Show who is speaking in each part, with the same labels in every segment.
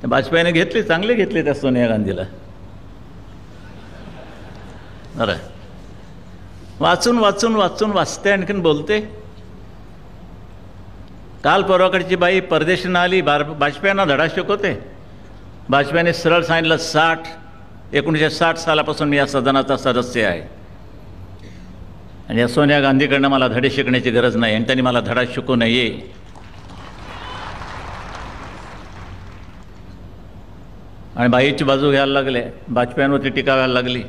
Speaker 1: वाजपेयीने घेतली, चांगली घेतली त्या सोनिया गांधीला. बरं, वाचून वाचून वाचून वाचते, आणखीन बोलते. काल परवाकडची बाई परदेशीनं आली, वाजपेयींना धडा शिकवते. वाजपेयींनी सरळ सांगितलं 1960 सालापासून मी या सदनाचा सदस्य आहे आणि या सोनिया गांधीकडनं मला धडे शिकण्याची गरज नाही आणि त्यांनी मला धडा शिकवू नये. आणि बाईची बाजू घ्यायला लागले, वाजपेयींवरती टीका व्हायला लागली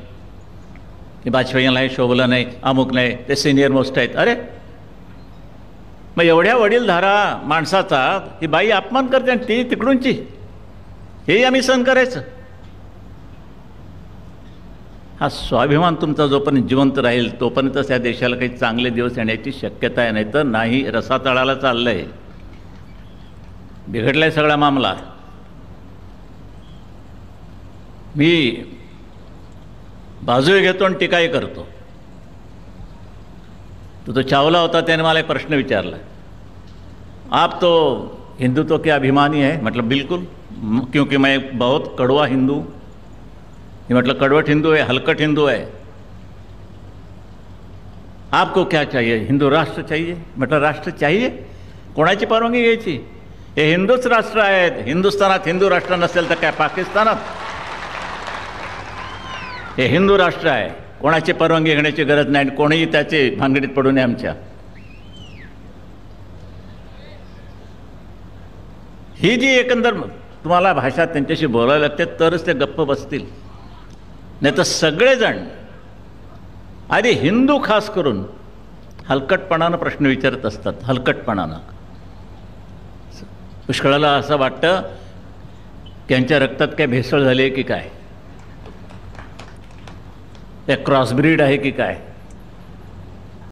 Speaker 1: की वाजपेयींना हे शोभलं नाही, अमुक नाही, ते सिनियर मोस्ट आहेत. अरे मग एवढ्या वडीलधारा माणसाचा ही बाई अपमान करते आणि ती तिकडूनची, हेही आम्ही सहन करायचं? हा स्वाभिमान तुमचा जोपर्यंत जिवंत राहील तोपर्यंत त्या देशाला काही चांगले दिवस येण्याची शक्यता आहे, नाही तर नाही. रसातळाला चाललंय, बिघडलाय सगळा मामला. मी बाजूही घेतो आणि टीकाही करतो. तो चावला होता, त्याने मला एक प्रश्न विचारला, आप तो हिंदुत्व के अभिमानी है? मतलब बिल्कुल, क्योंकि मैं बहुत कड़वा हिंदू. मतलब कड़वट हिंदू है, हलकट हिंदू है. आपको क्या चाहिए? हिंदू राष्ट्र चाहिए. मतलब राष्ट्र चाहिए, कोणाची परवानगी घ्यायची? हे हिंदूच राष्ट्र आहेत. हिंदुस्थानात हिंदू राष्ट्र नसेल तर काय पाकिस्तानात? हे हिंदू राष्ट्र आहे, कोणाची परवानगी घेण्याची गरज नाही आणि कोणीही त्याचे भानगडीत पडू नये आमच्या. ही जी एकंदर तुम्हाला भाषा त्यांच्याशी बोलायला लागते तरच ते गप्प बसतील, नाही तर सगळेजण आधी हिंदू खास करून हलकटपणानं प्रश्न विचारत असतात. हलकटपणानं पुष्कळाला असं वाटतं की यांच्या रक्तात काय भेसळ झाली आहे की काय, त्या क्रॉसब्रीड आहे की काय.